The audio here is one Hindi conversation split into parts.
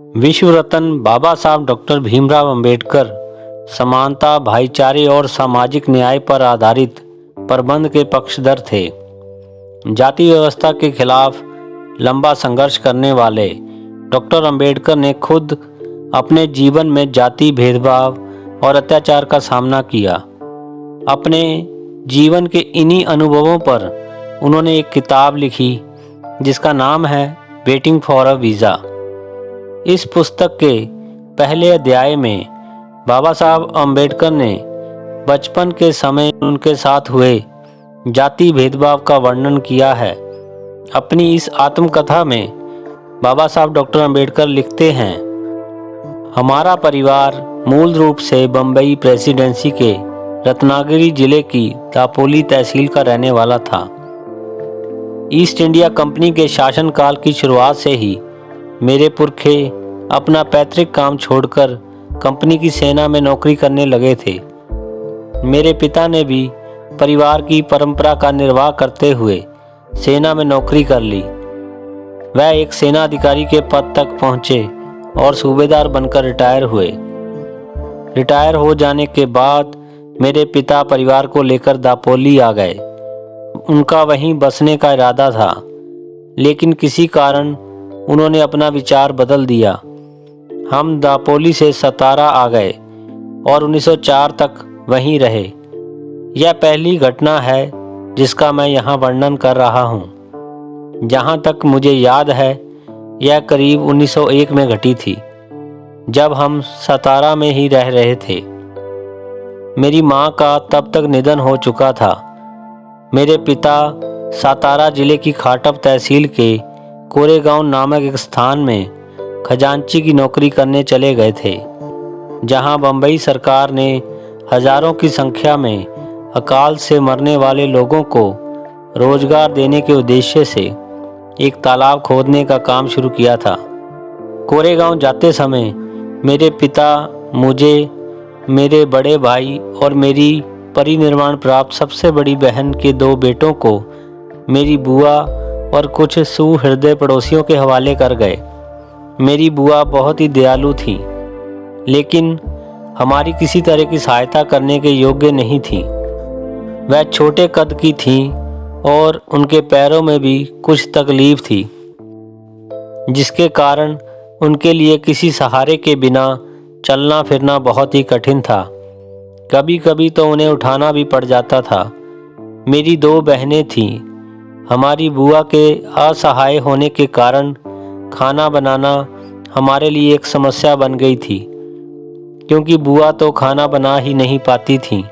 विश्व रत्न बाबा साहब डॉक्टर भीमराव अंबेडकर समानता, भाईचारे और सामाजिक न्याय पर आधारित प्रबंध के पक्षधर थे। जाति व्यवस्था के खिलाफ लंबा संघर्ष करने वाले डॉक्टर अंबेडकर ने खुद अपने जीवन में जाति भेदभाव और अत्याचार का सामना किया। अपने जीवन के इन्हीं अनुभवों पर उन्होंने एक किताब लिखी जिसका नाम है वेटिंग फॉर अ वीज़ा। इस पुस्तक के पहले अध्याय में बाबा साहब अंबेडकर ने बचपन के समय उनके साथ हुए जाति भेदभाव का वर्णन किया है। अपनी इस आत्मकथा में बाबा साहब डॉक्टर अंबेडकर लिखते हैं, हमारा परिवार मूल रूप से बम्बई प्रेसिडेंसी के रत्नागिरी जिले की दापोली तहसील का रहने वाला था। ईस्ट इंडिया कंपनी के शासनकाल की शुरुआत से ही मेरे पुरखे अपना पैतृक काम छोड़कर कंपनी की सेना में नौकरी करने लगे थे। मेरे पिता ने भी परिवार की परंपरा का निर्वाह करते हुए सेना में नौकरी कर ली। वह एक सेना अधिकारी के पद तक पहुंचे और सूबेदार बनकर रिटायर हुए। रिटायर हो जाने के बाद मेरे पिता परिवार को लेकर दापोली आ गए। उनका वहीं बसने का इरादा था, लेकिन किसी कारण उन्होंने अपना विचार बदल दिया। हम दापोली से सतारा आ गए और 1904 तक वहीं रहे। यह पहली घटना है जिसका मैं यहाँ वर्णन कर रहा हूँ। जहाँ तक मुझे याद है, यह करीब 1901 में घटी थी, जब हम सतारा में ही रह रहे थे। मेरी माँ का तब तक निधन हो चुका था। मेरे पिता सतारा जिले की खाटप तहसील के कोरेगांव नामक एक स्थान में खजांची की नौकरी करने चले गए थे, जहां बम्बई सरकार ने हजारों की संख्या में अकाल से मरने वाले लोगों को रोजगार देने के उद्देश्य से एक तालाब खोदने का काम शुरू किया था। कोरेगांव जाते समय मेरे पिता मुझे, मेरे बड़े भाई और मेरी परिनिर्वाण प्राप्त सबसे बड़ी बहन के 2 बेटों को मेरी बुआ और कुछ सुहृदय पड़ोसियों के हवाले कर गए। मेरी बुआ बहुत ही दयालु थी, लेकिन हमारी किसी तरह की सहायता करने के योग्य नहीं थी। वह छोटे कद की थीं और उनके पैरों में भी कुछ तकलीफ थी, जिसके कारण उनके लिए किसी सहारे के बिना चलना फिरना बहुत ही कठिन था। कभी कभी तो उन्हें उठाना भी पड़ जाता था। मेरी 2 बहनें थीं। हमारी बुआ के असहाय होने के कारण खाना बनाना हमारे लिए एक समस्या बन गई थी, क्योंकि बुआ तो खाना बना ही नहीं पाती थीं।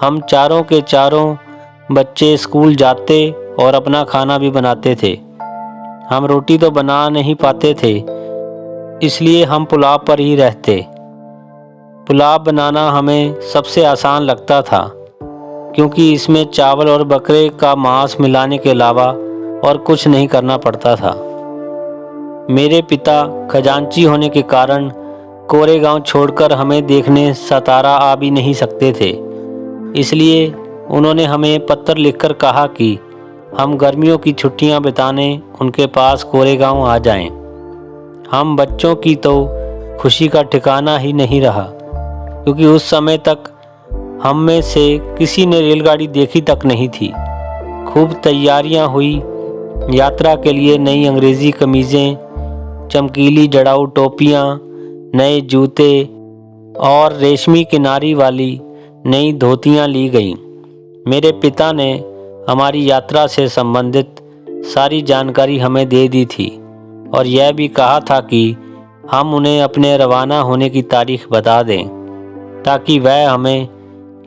हम चारों के चारों बच्चे स्कूल जाते और अपना खाना भी बनाते थे। हम रोटी तो बना नहीं पाते थे, इसलिए हम पुलाव पर ही रहते। पुलाव बनाना हमें सबसे आसान लगता था, क्योंकि इसमें चावल और बकरे का मांस मिलाने के अलावा और कुछ नहीं करना पड़ता था। मेरे पिता खजांची होने के कारण कोरेगांव छोड़कर हमें देखने सतारा आ भी नहीं सकते थे, इसलिए उन्होंने हमें पत्र लिखकर कहा कि हम गर्मियों की छुट्टियां बिताने उनके पास कोरेगांव आ जाएं। हम बच्चों की तो खुशी का ठिकाना ही नहीं रहा, क्योंकि उस समय तक हम में से किसी ने रेलगाड़ी देखी तक नहीं थी। खूब तैयारियां हुई। यात्रा के लिए नई अंग्रेज़ी कमीज़ें, चमकीली जड़ाऊ टोपियां, नए जूते और रेशमी किनारी वाली नई धोतियां ली गईं। मेरे पिता ने हमारी यात्रा से संबंधित सारी जानकारी हमें दे दी थी और यह भी कहा था कि हम उन्हें अपने रवाना होने की तारीख बता दें, ताकि वह हमें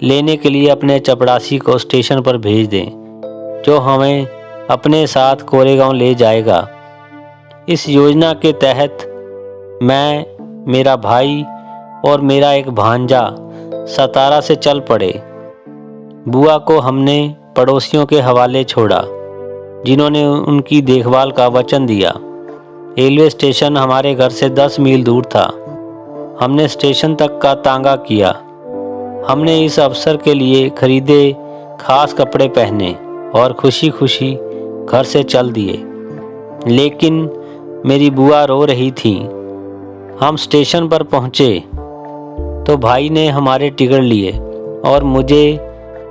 लेने के लिए अपने चपरासी को स्टेशन पर भेज दें, जो हमें अपने साथ कोरेगांव ले जाएगा। इस योजना के तहत मैं, मेरा भाई और मेरा एक भांजा सतारा से चल पड़े। बुआ को हमने पड़ोसियों के हवाले छोड़ा, जिन्होंने उनकी देखभाल का वचन दिया। रेलवे स्टेशन हमारे घर से 10 मील दूर था। हमने स्टेशन तक का तांगा किया। हमने इस अवसर के लिए खरीदे खास कपड़े पहने और खुशी खुशी घर से चल दिए। लेकिन मेरी बुआ रो रही थी। हम स्टेशन पर पहुँचे तो भाई ने हमारे टिकट लिए और मुझे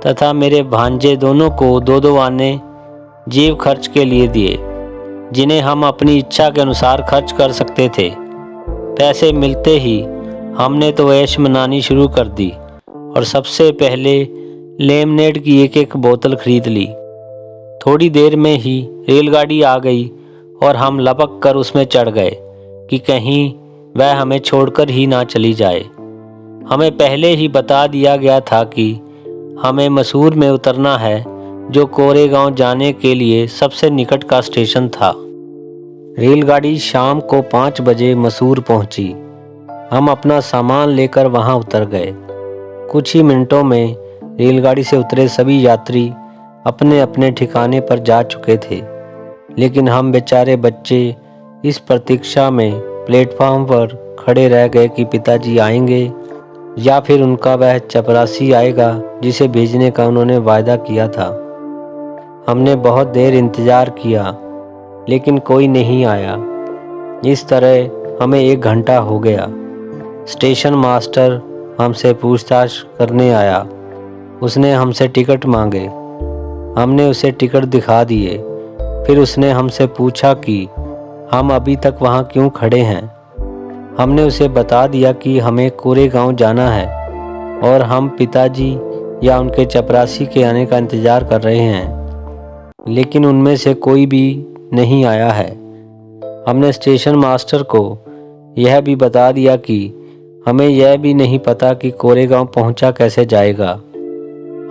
तथा मेरे भांजे दोनों को 2-2 आने जेब खर्च के लिए दिए, जिन्हें हम अपनी इच्छा के अनुसार खर्च कर सकते थे। पैसे मिलते ही हमने तो ऐश मनानी शुरू कर दी और सबसे पहले लेमनेड की एक बोतल खरीद ली। थोड़ी देर में ही रेलगाड़ी आ गई और हम लपक कर उसमें चढ़ गए कि कहीं वह हमें छोड़कर ही ना चली जाए। हमें पहले ही बता दिया गया था कि हमें मैसूर में उतरना है, जो कोरेगांव जाने के लिए सबसे निकट का स्टेशन था। रेलगाड़ी शाम को 5 बजे मैसूर पहुंची। हम अपना सामान लेकर वहां उतर गए। कुछ ही मिनटों में रेलगाड़ी से उतरे सभी यात्री अपने अपने ठिकाने पर जा चुके थे, लेकिन हम बेचारे बच्चे इस प्रतीक्षा में प्लेटफॉर्म पर खड़े रह गए कि पिताजी आएंगे या फिर उनका वह चपरासी आएगा जिसे भेजने का उन्होंने वायदा किया था। हमने बहुत देर इंतजार किया, लेकिन कोई नहीं आया। इस तरह हमें 1 घंटा हो गया। स्टेशन मास्टर हमसे पूछताछ करने आया। उसने हमसे टिकट मांगे। हमने उसे टिकट दिखा दिए। फिर उसने हमसे पूछा कि हम अभी तक वहाँ क्यों खड़े हैं। हमने उसे बता दिया कि हमें कोरेगांव जाना है और हम पिताजी या उनके चपरासी के आने का इंतज़ार कर रहे हैं, लेकिन उनमें से कोई भी नहीं आया है। हमने स्टेशन मास्टर को यह भी बता दिया कि हमें यह भी नहीं पता कि कोरेगांव पहुंचा कैसे जाएगा।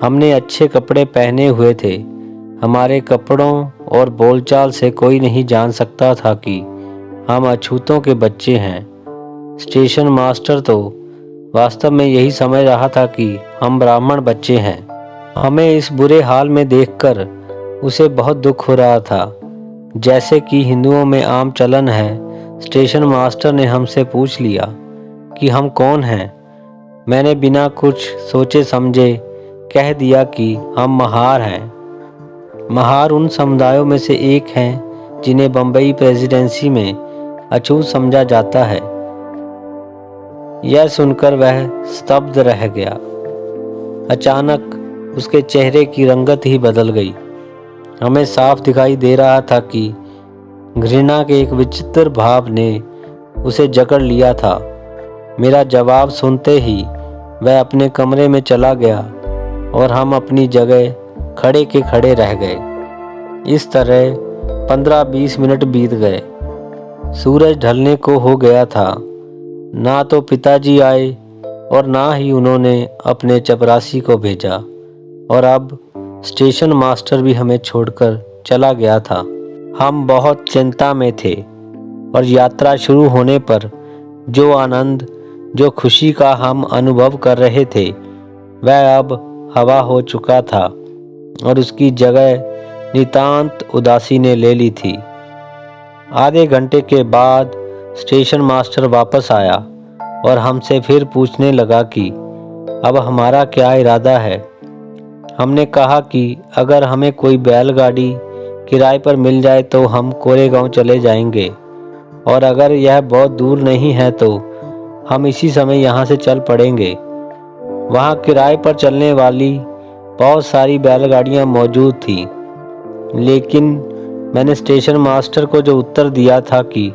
हमने अच्छे कपड़े पहने हुए थे। हमारे कपड़ों और बोलचाल से कोई नहीं जान सकता था कि हम अछूतों के बच्चे हैं। स्टेशन मास्टर तो वास्तव में यही समझ रहा था कि हम ब्राह्मण बच्चे हैं। हमें इस बुरे हाल में देखकर उसे बहुत दुख हो रहा था। जैसे कि हिंदुओं में आम चलन है, स्टेशन मास्टर ने हमसे पूछ लिया कि हम कौन हैं। मैंने बिना कुछ सोचे समझे कह दिया कि हम महार हैं। महार उन समुदायों में से एक हैं जिन्हें बम्बई प्रेसिडेंसी में अछूत समझा जाता है। यह सुनकर वह स्तब्ध रह गया। अचानक उसके चेहरे की रंगत ही बदल गई। हमें साफ दिखाई दे रहा था कि घृणा के एक विचित्र भाव ने उसे जकड़ लिया था। मेरा जवाब सुनते ही वह अपने कमरे में चला गया और हम अपनी जगह खड़े के खड़े रह गए। इस तरह 15-20 मिनट बीत गए। सूरज ढलने को हो गया था। ना तो पिताजी आए और ना ही उन्होंने अपने चपरासी को भेजा, और अब स्टेशन मास्टर भी हमें छोड़कर चला गया था। हम बहुत चिंता में थे और यात्रा शुरू होने पर जो आनंद, जो खुशी का हम अनुभव कर रहे थे, वह अब हवा हो चुका था और उसकी जगह नितांत उदासी ने ले ली थी। आधे घंटे के बाद स्टेशन मास्टर वापस आया और हमसे फिर पूछने लगा कि अब हमारा क्या इरादा है। हमने कहा कि अगर हमें कोई बैलगाड़ी किराए पर मिल जाए तो हम कोरेगांव चले जाएंगे, और अगर यह बहुत दूर नहीं है तो हम इसी समय यहाँ से चल पड़ेंगे। वहाँ किराए पर चलने वाली बहुत सारी बैलगाड़ियाँ मौजूद थीं, लेकिन मैंने स्टेशन मास्टर को जो उत्तर दिया था कि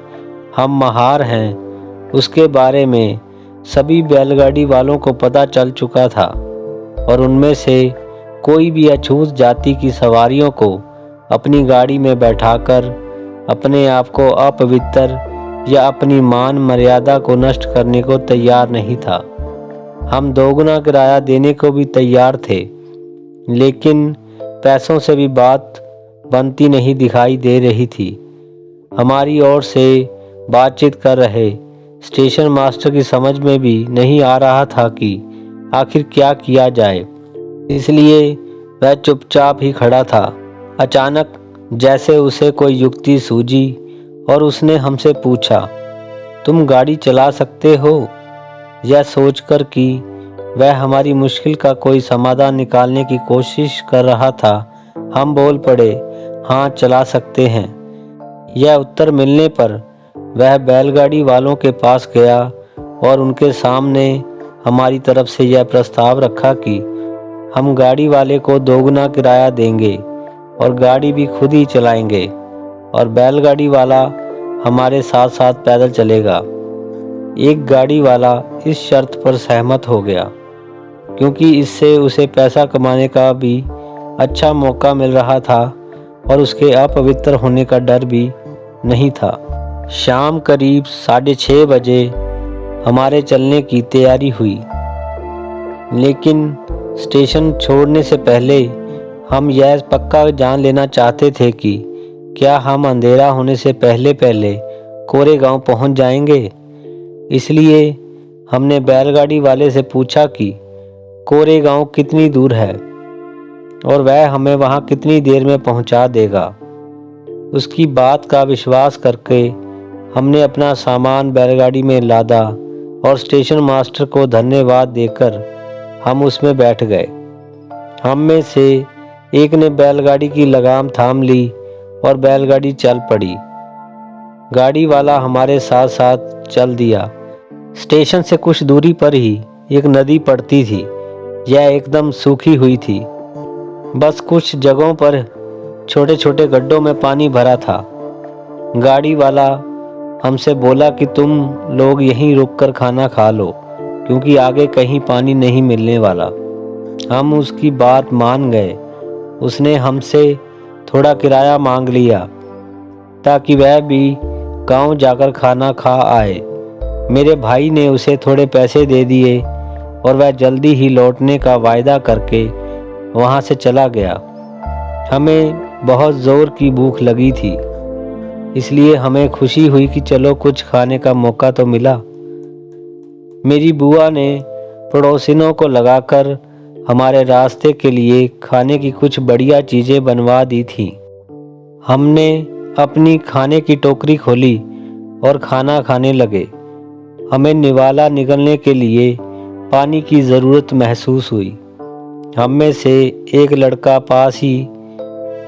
हम महार हैं, उसके बारे में सभी बैलगाड़ी वालों को पता चल चुका था और उनमें से कोई भी अछूत जाति की सवारियों को अपनी गाड़ी में बैठाकर अपने आप को अपवित्र या अपनी मान मर्यादा को नष्ट करने को तैयार नहीं था। हम दोगुना किराया देने को भी तैयार थे, लेकिन पैसों से भी बात बनती नहीं दिखाई दे रही थी। हमारी ओर से बातचीत कर रहे स्टेशन मास्टर की समझ में भी नहीं आ रहा था कि आखिर क्या किया जाए, इसलिए वह चुपचाप ही खड़ा था। अचानक जैसे उसे कोई युक्ति सूझी और उसने हमसे पूछा, तुम गाड़ी चला सकते हो? यह सोचकर कि वह हमारी मुश्किल का कोई समाधान निकालने की कोशिश कर रहा था, हम बोल पड़े, हाँ चला सकते हैं। यह उत्तर मिलने पर वह बैलगाड़ी वालों के पास गया और उनके सामने हमारी तरफ से यह प्रस्ताव रखा कि हम गाड़ी वाले को दोगुना किराया देंगे और गाड़ी भी खुद ही चलाएंगे और बैलगाड़ी वाला हमारे साथ साथ पैदल चलेगा। एक गाड़ी वाला इस शर्त पर सहमत हो गया क्योंकि इससे उसे पैसा कमाने का भी अच्छा मौका मिल रहा था और उसके अपवित्र होने का डर भी नहीं था। शाम करीब 6:30 बजे हमारे चलने की तैयारी हुई, लेकिन स्टेशन छोड़ने से पहले हम यह पक्का जान लेना चाहते थे कि क्या हम अंधेरा होने से पहले पहले कोरेगांव पहुंच जाएंगे। इसलिए हमने बैलगाड़ी वाले से पूछा कि कोरेगांव कितनी दूर है और वह हमें वहां कितनी देर में पहुंचा देगा। उसकी बात का विश्वास करके हमने अपना सामान बैलगाड़ी में लादा और स्टेशन मास्टर को धन्यवाद देकर हम उसमें बैठ गए। हम में से एक ने बैलगाड़ी की लगाम थाम ली और बैलगाड़ी चल पड़ी। गाड़ी वाला हमारे साथ साथ चल दिया। स्टेशन से कुछ दूरी पर ही एक नदी पड़ती थी। यह एकदम सूखी हुई थी, बस कुछ जगहों पर छोटे छोटे गड्ढों में पानी भरा था। गाड़ी वाला हमसे बोला कि तुम लोग यहीं रुककर खाना खा लो क्योंकि आगे कहीं पानी नहीं मिलने वाला। हम उसकी बात मान गए। उसने हमसे थोड़ा किराया मांग लिया ताकि वह भी गांव जाकर खाना खा आए। मेरे भाई ने उसे थोड़े पैसे दे दिए और वह जल्दी ही लौटने का वायदा करके वहां से चला गया। हमें बहुत ज़ोर की भूख लगी थी, इसलिए हमें खुशी हुई कि चलो कुछ खाने का मौका तो मिला। मेरी बुआ ने पड़ोसिनों को लगाकर हमारे रास्ते के लिए खाने की कुछ बढ़िया चीज़ें बनवा दी थी। हमने अपनी खाने की टोकरी खोली और खाना खाने लगे। हमें निवाला निगलने के लिए पानी की ज़रूरत महसूस हुई। हम में से एक लड़का पास ही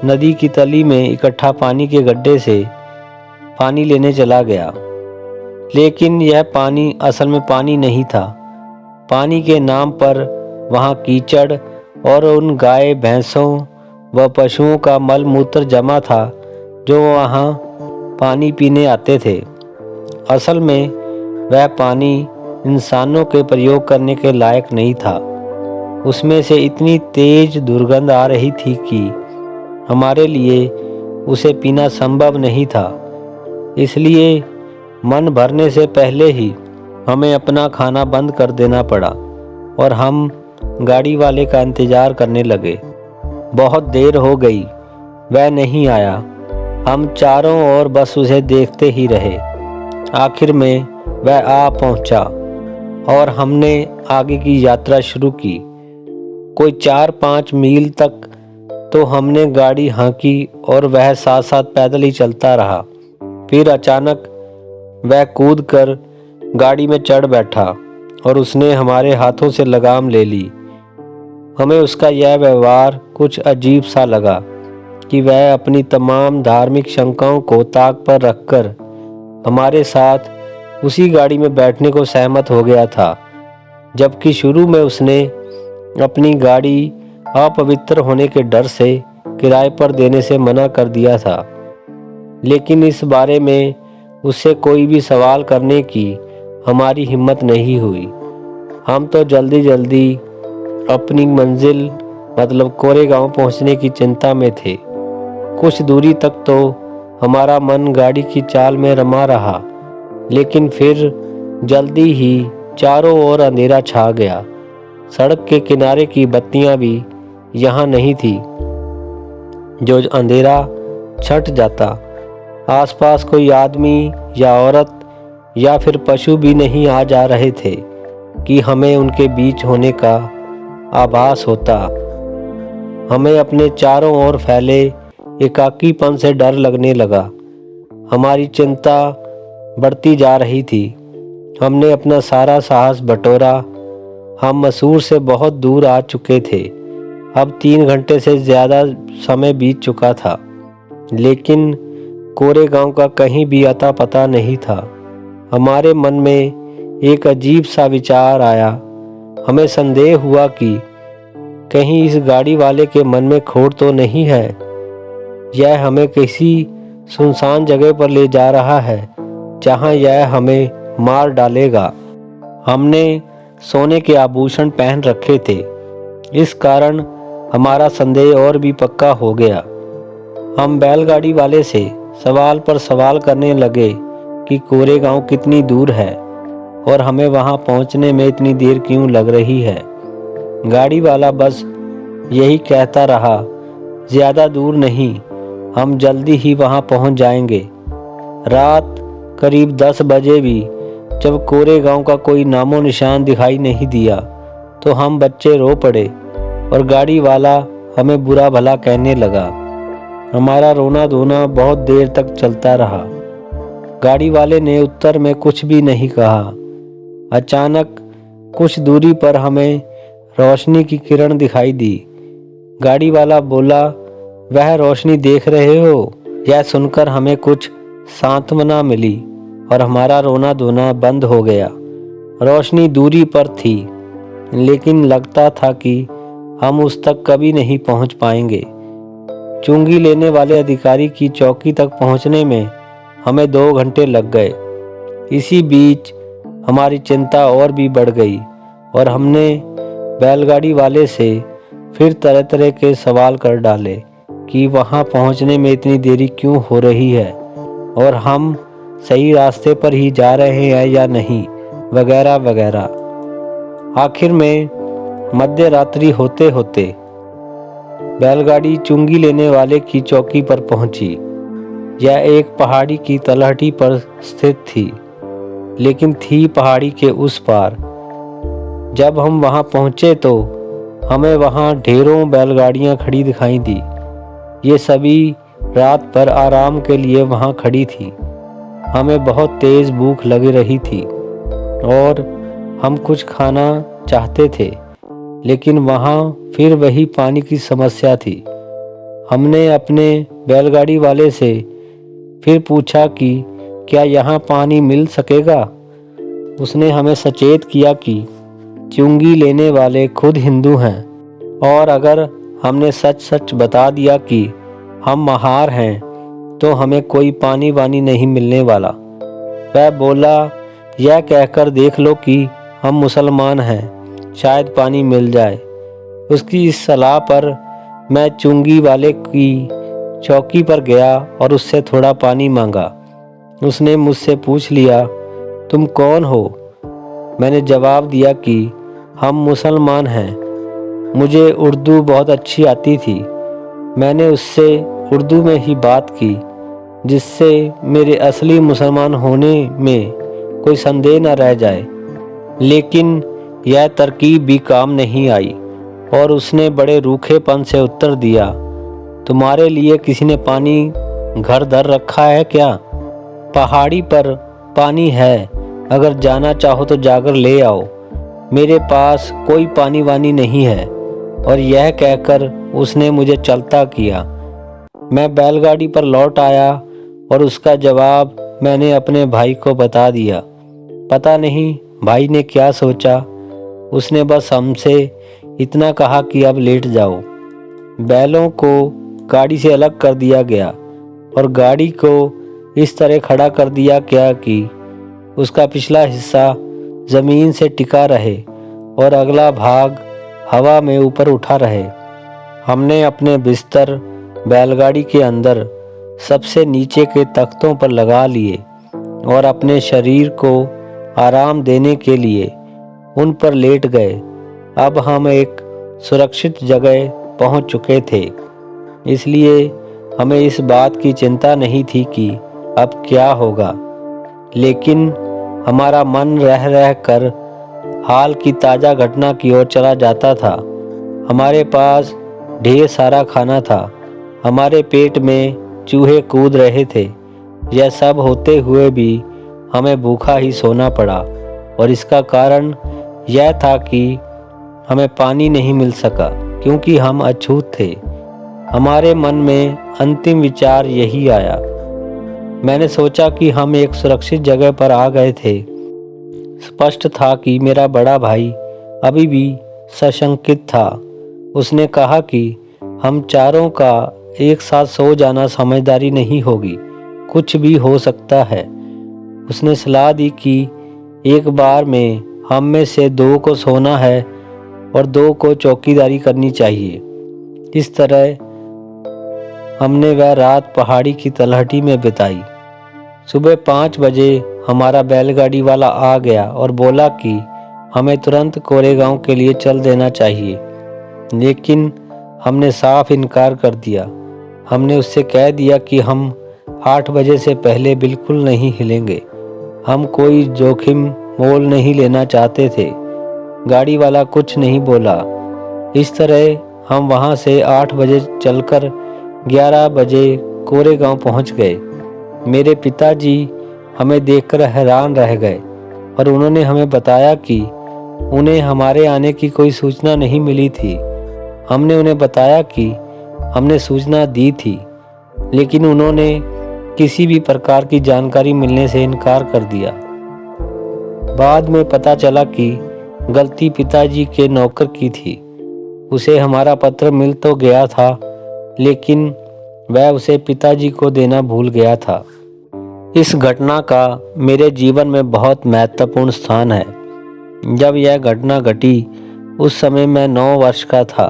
नदी की तली में इकट्ठा पानी के गड्ढे से पानी लेने चला गया, लेकिन यह पानी असल में पानी नहीं था। पानी के नाम पर वहाँ कीचड़ और उन गाय भैंसों व पशुओं का मल मूत्र जमा था जो वहाँ पानी पीने आते थे। असल में वह पानी इंसानों के प्रयोग करने के लायक नहीं था। उसमें से इतनी तेज दुर्गंध आ रही थी कि हमारे लिए उसे पीना संभव नहीं था। इसलिए मन भरने से पहले ही हमें अपना खाना बंद कर देना पड़ा और हम गाड़ी वाले का इंतज़ार करने लगे। बहुत देर हो गई, वह नहीं आया। हम चारों ओर बस उसे देखते ही रहे। आखिर में वह आ पहुंचा और हमने आगे की यात्रा शुरू की। कोई 4-5 मील तक तो हमने गाड़ी हाँकी और वह साथ साथ पैदल ही चलता रहा। फिर अचानक वह कूद कर गाड़ी में चढ़ बैठा और उसने हमारे हाथों से लगाम ले ली। हमें उसका यह व्यवहार कुछ अजीब सा लगा कि वह अपनी तमाम धार्मिक शंकाओं को ताक पर रखकर हमारे साथ उसी गाड़ी में बैठने को सहमत हो गया था, जबकि शुरू में उसने अपनी गाड़ी अपवित्र होने के डर से किराए पर देने से मना कर दिया था। लेकिन इस बारे में उससे कोई भी सवाल करने की हमारी हिम्मत नहीं हुई। हम तो जल्दी जल्दी अपनी मंजिल मतलब कोरेगांव पहुंचने की चिंता में थे। कुछ दूरी तक तो हमारा मन गाड़ी की चाल में रमा रहा, लेकिन फिर जल्दी ही चारों ओर अंधेरा छा गया। सड़क के किनारे की बत्तियां भी यहाँ नहीं थी, जो अंधेरा छट जाता। आसपास कोई आदमी या औरत या फिर पशु भी नहीं आ जा रहे थे कि हमें उनके बीच होने का आभास होता। हमें अपने चारों ओर फैले एकाकीपन से डर लगने लगा। हमारी चिंता बढ़ती जा रही थी। हमने अपना सारा साहस बटोरा। हम मसूर से बहुत दूर आ चुके थे। अब 3 घंटे से ज़्यादा समय बीत चुका था, लेकिन कोरे गांव का कहीं भी अता पता नहीं था। हमारे मन में एक अजीब सा विचार आया। हमें संदेह हुआ कि कहीं इस गाड़ी वाले के मन में खोट तो नहीं है। यह हमें किसी सुनसान जगह पर ले जा रहा है जहां यह हमें मार डालेगा। हमने सोने के आभूषण पहन रखे थे, इस कारण हमारा संदेह और भी पक्का हो गया। हम बैलगाड़ी वाले से सवाल पर सवाल करने लगे कि कोरेगांव कितनी दूर है और हमें वहां पहुंचने में इतनी देर क्यों लग रही है। गाड़ी वाला बस यही कहता रहा, ज़्यादा दूर नहीं, हम जल्दी ही वहां पहुंच जाएंगे। रात करीब 10 बजे भी जब कोरेगांव का कोई नामो निशान दिखाई नहीं दिया तो हम बच्चे रो पड़े और गाड़ी वाला हमें बुरा भला कहने लगा। हमारा रोना धोना बहुत देर तक चलता रहा। गाड़ी वाले ने उत्तर में कुछ भी नहीं कहा। अचानक कुछ दूरी पर हमें रोशनी की किरण दिखाई दी। गाड़ी वाला बोला, वह रोशनी देख रहे हो? यह सुनकर हमें कुछ सांत्वना मिली और हमारा रोना धोना बंद हो गया। रोशनी दूरी पर थी, लेकिन लगता था कि हम उस तक कभी नहीं पहुंच पाएंगे। चुंगी लेने वाले अधिकारी की चौकी तक पहुंचने में हमें 2 घंटे लग गए। इसी बीच हमारी चिंता और भी बढ़ गई और हमने बैलगाड़ी वाले से फिर तरह तरह के सवाल कर डाले कि वहां पहुंचने में इतनी देरी क्यों हो रही है और हम सही रास्ते पर ही जा रहे हैं या नहीं, वगैरह वगैरह। आखिर में मध्य रात्रि होते होते बैलगाड़ी चुंगी लेने वाले की चौकी पर पहुंची। यह एक पहाड़ी की तलहटी पर स्थित थी, लेकिन थी पहाड़ी के उस पार। जब हम वहां पहुंचे तो हमें वहां ढेरों बैलगाड़ियां खड़ी दिखाई दी। ये सभी रात भर आराम के लिए वहां खड़ी थी। हमें बहुत तेज भूख लग रही थी और हम कुछ खाना चाहते थे, लेकिन वहां फिर वही पानी की समस्या थी। हमने अपने बैलगाड़ी वाले से फिर पूछा कि क्या यहाँ पानी मिल सकेगा। उसने हमें सचेत किया कि चुंगी लेने वाले खुद हिंदू हैं और अगर हमने सच सच बता दिया कि हम महार हैं तो हमें कोई पानी वानी नहीं मिलने वाला। वह बोला, यह कहकर देख लो कि हम मुसलमान हैं, शायद पानी मिल जाए। उसकी इस सलाह पर मैं चुंगी वाले की चौकी पर गया और उससे थोड़ा पानी मांगा। उसने मुझसे पूछ लिया, तुम कौन हो? मैंने जवाब दिया कि हम मुसलमान हैं। मुझे उर्दू बहुत अच्छी आती थी। मैंने उससे उर्दू में ही बात की, जिससे मेरे असली मुसलमान होने में कोई संदेह न रह जाए। लेकिन यह तरकीब भी काम नहीं आई और उसने बड़े रूखेपन से उत्तर दिया, तुम्हारे लिए किसी ने पानी घर धर रखा है क्या? पहाड़ी पर पानी है, अगर जाना चाहो तो जाकर ले आओ। मेरे पास कोई पानी वानी नहीं है। और यह कहकर उसने मुझे चलता किया। मैं बैलगाड़ी पर लौट आया और उसका जवाब मैंने अपने भाई को बता दिया। पता नहीं भाई ने क्या सोचा, उसने बस हमसे इतना कहा कि अब लेट जाओ। बैलों को गाड़ी से अलग कर दिया गया और गाड़ी को इस तरह खड़ा कर दिया गया कि उसका पिछला हिस्सा ज़मीन से टिका रहे और अगला भाग हवा में ऊपर उठा रहे। हमने अपने बिस्तर बैलगाड़ी के अंदर सबसे नीचे के तख्तों पर लगा लिए और अपने शरीर को आराम देने के लिए उन पर लेट गए। अब हम एक सुरक्षित जगह पहुंच चुके थे, इसलिए हमें इस बात की चिंता नहीं थी कि अब क्या होगा। लेकिन हमारा मन रह रह कर हाल की ताज़ा घटना की ओर चला जाता था। हमारे पास ढेर सारा खाना था, हमारे पेट में चूहे कूद रहे थे। यह सब होते हुए भी हमें भूखा ही सोना पड़ा और इसका कारण यह था कि हमें पानी नहीं मिल सका क्योंकि हम अछूत थे। हमारे मन में अंतिम विचार यही आया, मैंने सोचा कि हम एक सुरक्षित जगह पर आ गए थे। स्पष्ट था कि मेरा बड़ा भाई अभी भी सशंकित था। उसने कहा कि हम चारों का एक साथ सो जाना समझदारी नहीं होगी, कुछ भी हो सकता है। उसने सलाह दी कि एक बार में हम में से 2 को सोना है और 2 को चौकीदारी करनी चाहिए। इस तरह हमने वह रात पहाड़ी की तलहटी में बिताई। सुबह 5 बजे हमारा बैलगाड़ी वाला आ गया और बोला कि हमें तुरंत कोरेगांव के लिए चल देना चाहिए, लेकिन हमने साफ इनकार कर दिया। हमने उससे कह दिया कि हम 8 बजे से पहले बिल्कुल नहीं हिलेंगे। हम कोई जोखिम मोल नहीं लेना चाहते थे। गाड़ी वाला कुछ नहीं बोला। इस तरह हम वहां से 8 बजे चलकर 11 बजे कोरेगांव पहुंच गए। मेरे पिताजी हमें देखकर हैरान रह गए और उन्होंने हमें बताया कि उन्हें हमारे आने की कोई सूचना नहीं मिली थी। हमने उन्हें बताया कि हमने सूचना दी थी, लेकिन उन्होंने किसी भी प्रकार की जानकारी मिलने से इनकार कर दिया। बाद में पता चला कि गलती पिताजी के नौकर की थी। उसे हमारा पत्र मिल तो गया था, लेकिन वह उसे पिताजी को देना भूल गया था। इस घटना का मेरे जीवन में बहुत महत्वपूर्ण स्थान है। जब यह घटना घटी उस समय मैं 9 वर्ष का था,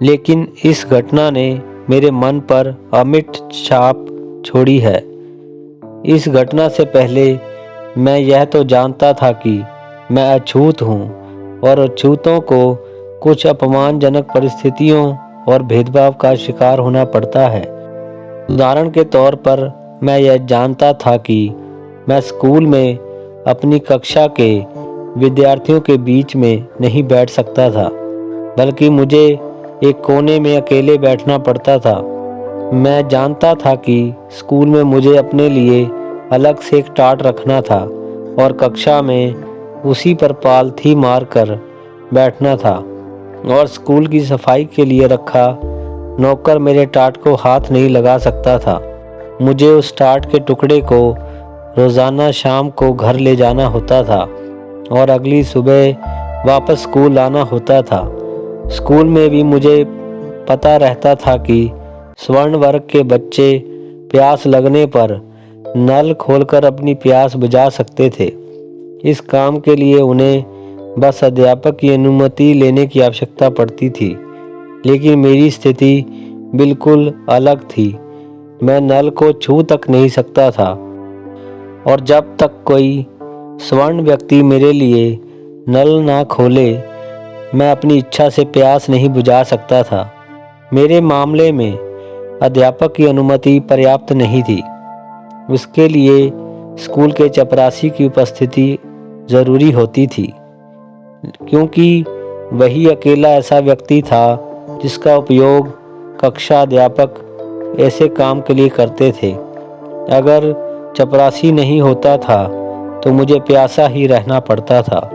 लेकिन इस घटना ने मेरे मन पर अमिट छाप छोड़ी है। इस घटना से पहले मैं यह तो जानता था कि मैं अछूत हूँ और अछूतों को कुछ अपमानजनक परिस्थितियों और भेदभाव का शिकार होना पड़ता है। उदाहरण के तौर पर मैं यह जानता था कि मैं स्कूल में अपनी कक्षा के विद्यार्थियों के बीच में नहीं बैठ सकता था, बल्कि मुझे एक कोने में अकेले बैठना पड़ता था। मैं जानता था कि स्कूल में मुझे अपने लिए अलग से एक टाट रखना था और कक्षा में उसी पर पालथी मारकर बैठना था, और स्कूल की सफाई के लिए रखा नौकर मेरे टाट को हाथ नहीं लगा सकता था। मुझे उस टाट के टुकड़े को रोज़ाना शाम को घर ले जाना होता था और अगली सुबह वापस स्कूल आना होता था। स्कूल में भी मुझे पता रहता था कि स्वर्ण वर्ग के बच्चे प्यास लगने पर नल खोलकर अपनी प्यास बुझा सकते थे। इस काम के लिए उन्हें बस अध्यापक की अनुमति लेने की आवश्यकता पड़ती थी, लेकिन मेरी स्थिति बिल्कुल अलग थी। मैं नल को छू तक नहीं सकता था, और जब तक कोई स्वर्ण व्यक्ति मेरे लिए नल ना खोले, मैं अपनी इच्छा से प्यास नहीं बुझा सकता था। मेरे मामले में अध्यापक की अनुमति पर्याप्त नहीं थी। उसके लिए स्कूल के चपरासी की उपस्थिति ज़रूरी होती थी, क्योंकि वही अकेला ऐसा व्यक्ति था जिसका उपयोग कक्षा अध्यापक ऐसे काम के लिए करते थे। अगर चपरासी नहीं होता था तो मुझे प्यासा ही रहना पड़ता था।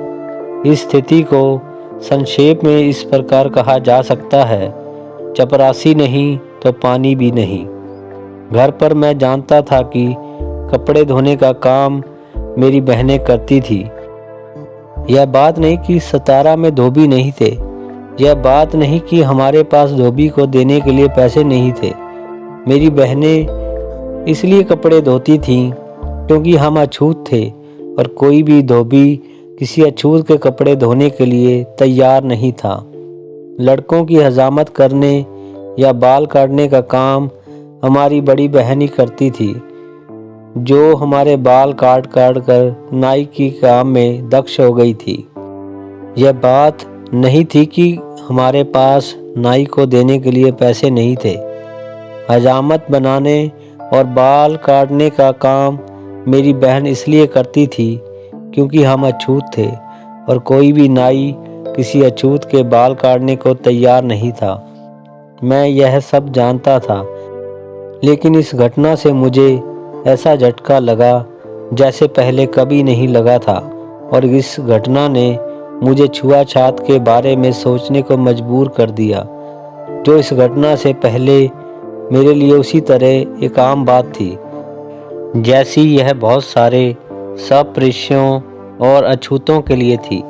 इस स्थिति को संक्षेप में इस प्रकार कहा जा सकता है: चपरासी नहीं तो पानी भी नहीं। घर पर मैं जानता था कि कपड़े धोने का काम मेरी बहनें करती थी। यह बात नहीं कि 17 में धोबी नहीं थे, यह बात नहीं कि हमारे पास धोबी को देने के लिए पैसे नहीं थे। मेरी बहनें इसलिए कपड़े धोती थीं क्योंकि हम अछूत थे, और कोई भी धोबी किसी अछूत के कपड़े धोने के लिए तैयार नहीं था। लड़कों की हजामत करने या बाल काटने का काम हमारी बड़ी बहन ही करती थी, जो हमारे बाल काट काट कर नाई की काम में दक्ष हो गई थी। यह बात नहीं थी कि हमारे पास नाई को देने के लिए पैसे नहीं थे। हजामत बनाने और बाल काटने का काम मेरी बहन इसलिए करती थी क्योंकि हम अछूत थे, और कोई भी नाई किसी अछूत के बाल काटने को तैयार नहीं था। मैं यह सब जानता था, लेकिन इस घटना से मुझे ऐसा झटका लगा जैसे पहले कभी नहीं लगा था, और इस घटना ने मुझे छुआछूत के बारे में सोचने को मजबूर कर दिया, जो इस घटना से पहले मेरे लिए उसी तरह एक आम बात थी। जैसी यह बहुत सारे सप्रेष्यों और अछूतों के लिए थी।